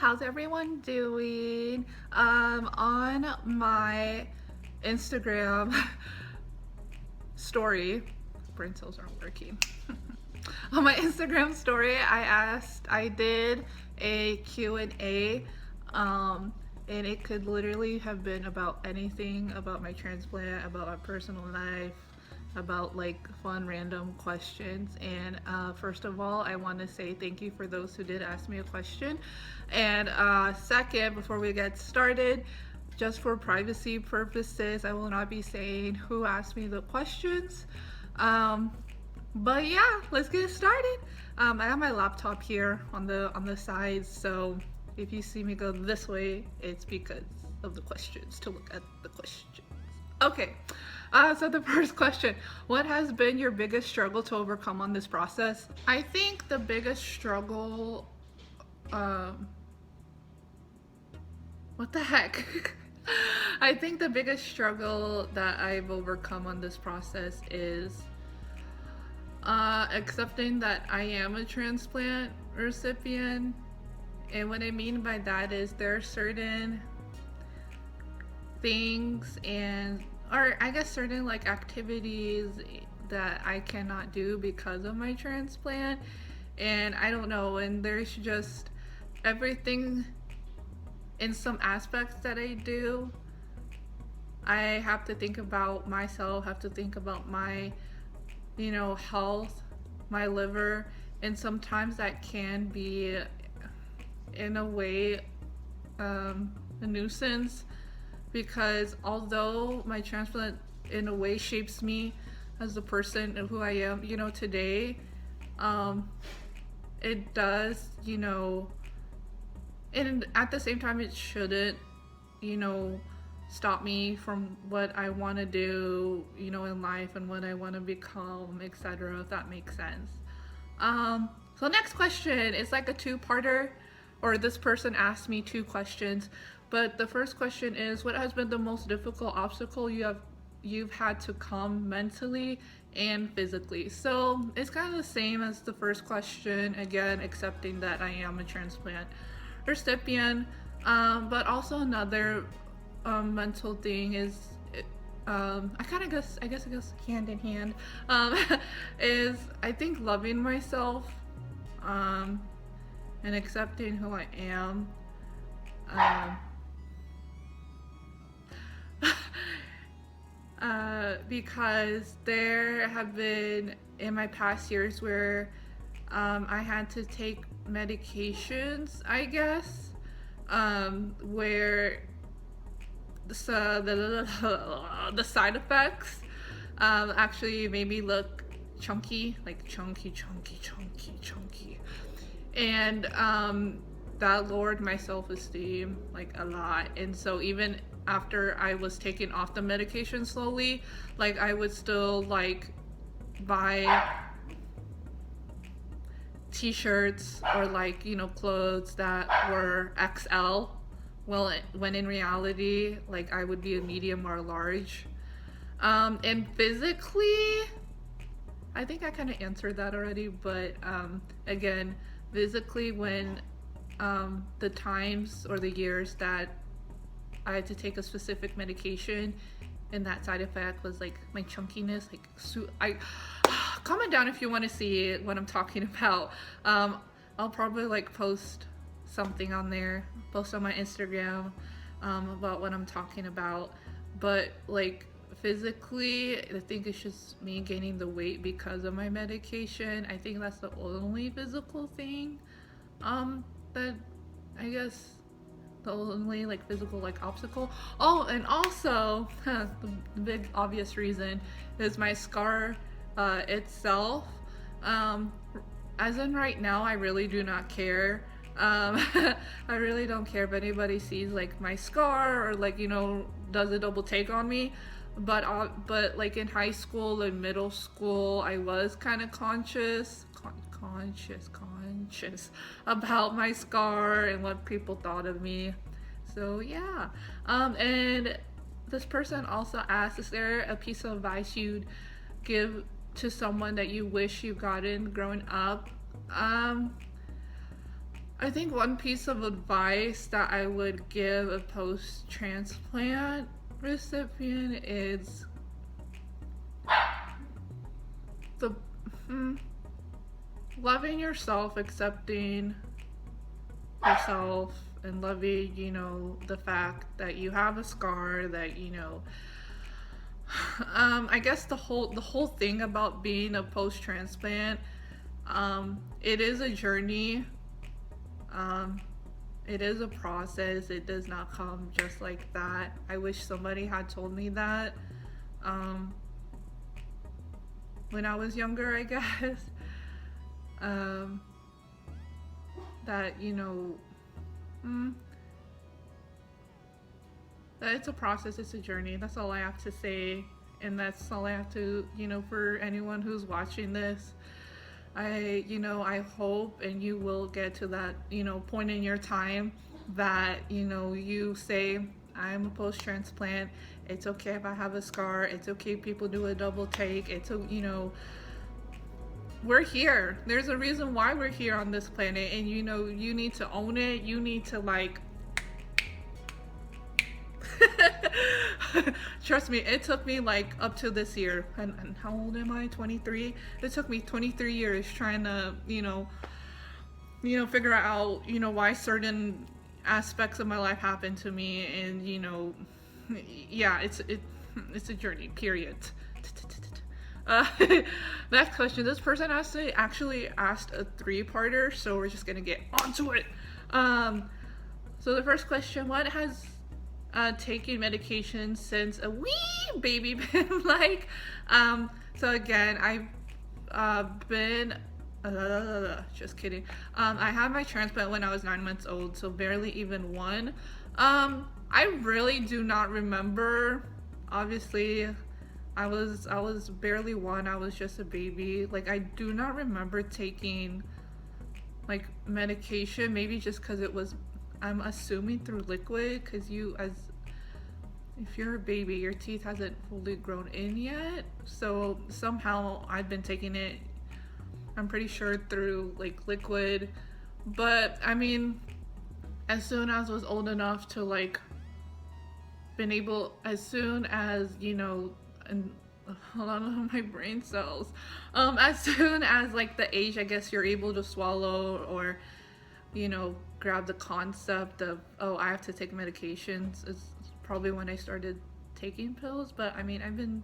how's everyone doing? On my Instagram story, brain cells aren't working. On my Instagram story, I did a Q&A, and it could literally have been about anything about my transplant, about my personal life, about like fun random questions. And first of all, I want to say thank you for those who did ask me a question. And second, before we get started, just for privacy purposes, I will not be saying who asked me the questions. But yeah, let's get started. I have my laptop here on the sides, so if you see me go this way, it's because of the questions, to look at the questions. Okay, so the first question, what has been your biggest struggle to overcome on this process? I think the biggest struggle, what the heck? I think the biggest struggle that I've overcome on this process is accepting that I am a transplant recipient. And what I mean by that is there are certain things or I guess certain like activities that I cannot do because of my transplant. And I don't know, and there's just everything in some aspects that I do. I have to think about myself, have to think about my health, my liver, and sometimes that can be in a way a nuisance, because although my transplant in a way shapes me as the person who I am today, it does, and at the same time it shouldn't stop me from what I want to do, in life and what I want to become, etc., if that makes sense. So next question is like a two-parter, or this person asked me two questions, but the first question is, what has been the most difficult obstacle you've had to come mentally and physically? So it's kind of the same as the first question, again, accepting that I am a transplant recipient, but also another mental thing is, I guess hand in hand, is I think loving myself, and accepting who I am. Because there have been in my past years where I had to take medications, I guess, where the side effects actually made me look chunky, like chunky, and that lowered my self-esteem like a lot. And so even after I was taking off the medication slowly, like I would still like buy t-shirts or like clothes that were XL, well, when in reality like I would be a medium or large. And physically, I think I kind of answered that already, but again, physically, when the times or the years that I had to take a specific medication and that side effect was like my chunkiness, like comment down if you want to see what I'm talking about. I'll probably like post something on there, post on my Instagram about what I'm talking about. But like physically, I think it's just me gaining the weight because of my medication. I think that's the only physical thing that I guess the only like physical like obstacle. Oh, and also the big obvious reason is my scar itself. As in right now, I really do not care. I really don't care if anybody sees like my scar or like does a double take on me. But like in high school and middle school, I was kind of conscious about my scar and what people thought of me. So yeah. And this person also asked, is there a piece of advice you'd give to someone that you wish you gotten growing up? I think one piece of advice that I would give a post transplant recipient is the hmm, loving yourself, accepting yourself, and loving, the fact that you have a scar, that, I guess the whole thing about being a post transplant, it is a journey. Um, it is a process. It does not come just like that. I wish somebody had told me that um, when I was younger, I guess. Um, that, mm, that it's a process, it's a journey. That's all I have to say. And that's all I have to, for anyone who's watching this. I hope and you will get to that, point in your time that, you say, I'm a post transplant. It's okay if I have a scar. It's okay if people do a double take. We're here. There's a reason why we're here on this planet. And, you need to own it. You need to, like, trust me, it took me like up to this year. And how old am I? 23. It took me 23 years trying to, figure out, why certain aspects of my life happened to me, and yeah, it's a journey. Period. Uh, Next question. This person actually asked a three-parter, so we're just gonna get onto it. So the first question: what has taking medication since a wee baby been like? So again, I've been just kidding. I had my transplant when I was 9 months old, so barely even one. I really do not remember. Obviously, I was barely one. I was just a baby. Like, I do not remember taking like medication. Maybe just because it was, I'm assuming, through liquid. Because if you're a baby, your teeth hasn't fully grown in yet. So somehow I've been taking it, I'm pretty sure, through like liquid. But I mean, as soon as I was old enough to like as soon as, and hold on, my brain cells, as soon as like the age, I guess, you're able to swallow, or grab the concept of, oh, I have to take medications, is probably when I started taking pills. But I mean, I'm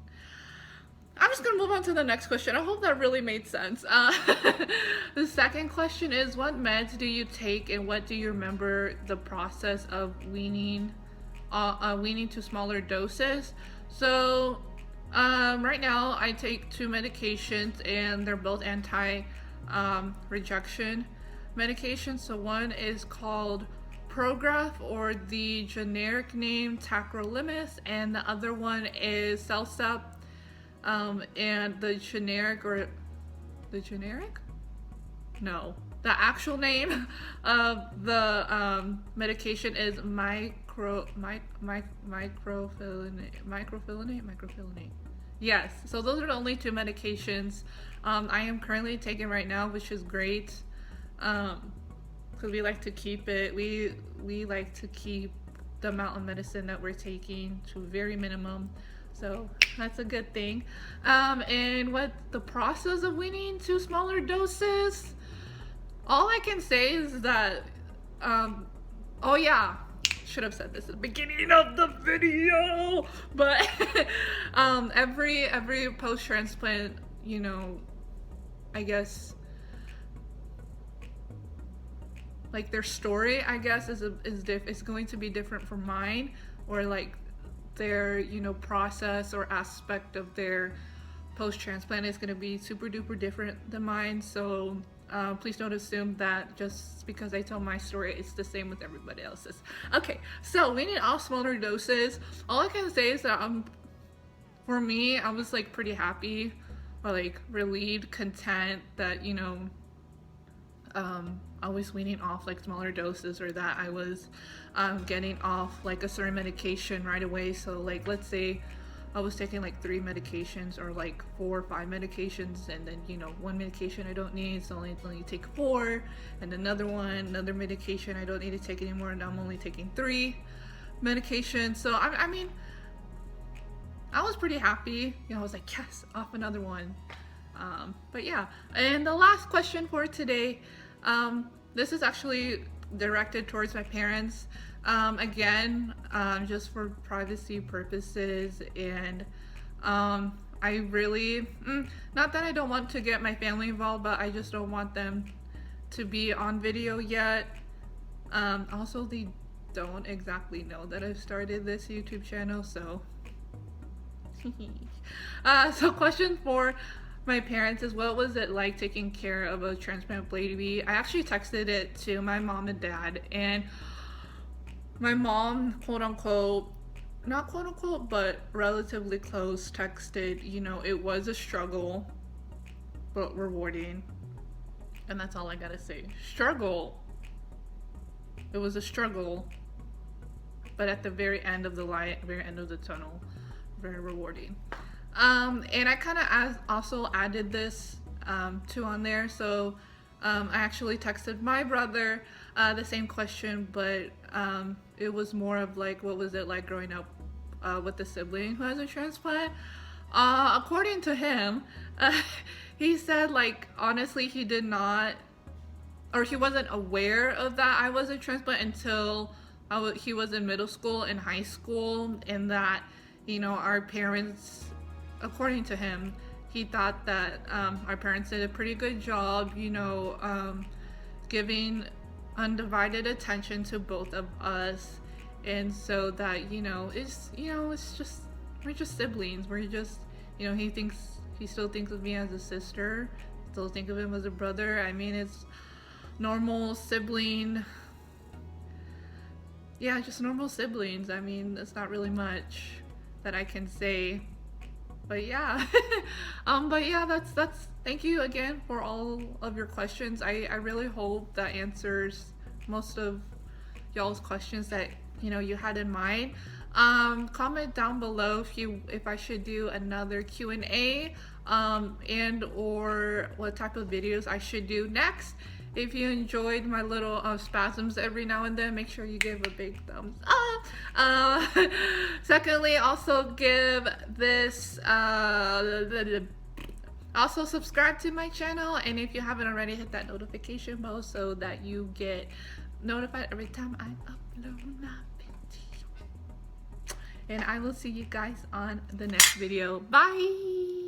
just gonna move on to the next question. I hope that really made sense. The second question is, what meds do you take, and what do you remember the process of weaning to smaller doses? So right now I take two medications, and they're both rejection medications. So one is called Prograf, or the generic name tacrolimus, and the other one is Celsep. And the actual name of the medication is microphylinate. Yes, so those are the only two medications I am currently taking right now, which is great. Because we like to keep the amount of medicine that we're taking to a very minimum. So that's a good thing. And what the process of weaning to smaller doses, all I can say is that, oh yeah, should have said this at the beginning of the video, but every post-transplant, I guess, like, their story, I guess, is going to be different from mine, or like their process or aspect of their post-transplant is going to be super duper different than mine. So please don't assume that just because I tell my story it's the same with everybody else's. Okay, so weaning off smaller doses, all I can say is that for me, I was like pretty happy, or like relieved, content that I was weaning off like smaller doses, or that I was getting off like a certain medication right away. So like, let's say I was taking like 3 medications or like 4 or 5 medications, and then one medication I don't need, so only take 4, and another medication I don't need to take anymore, and I'm only taking 3 medications. So I mean, I was pretty happy. I was like, yes, off another one. But yeah, and the last question for today, this is actually directed towards my parents. Again, just for privacy purposes, and I really, not that I don't want to get my family involved, but I just don't want them to be on video yet. Also, they don't exactly know that I've started this YouTube channel, so so question for my parents is, what was it like taking care of a transplant baby? I actually texted it to my mom and dad, and my mom, quote unquote, not quote unquote, but relatively close, texted, it was a struggle, but rewarding. And that's all I gotta say. Struggle. It was a struggle, but at the very end of the light, very end of the tunnel, very rewarding. And I kind of also added this too on there. So I actually texted my brother the same question, but it was more of like, what was it like growing up with a sibling who has a transplant? According to him, he said, like, honestly, he did not, or he wasn't aware of that I was a transplant until he was in middle school and high school, and that, our parents, according to him, he thought that our parents did a pretty good job, giving undivided attention to both of us, and so that it's just, we're just siblings. We're just, he still thinks of me as a sister, still think of him as a brother. I mean, it's normal sibling. Yeah, just normal siblings. I mean, it's not really much that I can say. But yeah, that's thank you again for all of your questions. I really hope that answers most of y'all's questions that you had in mind. Comment down below if I should do another Q&A, and or what type of videos I should do next. If you enjoyed my little spasms every now and then, make sure you give a big thumbs up. Secondly, also give this, also subscribe to my channel, and if you haven't already, hit that notification bell so that you get notified every time I upload my video. And I will see you guys on the next video. Bye!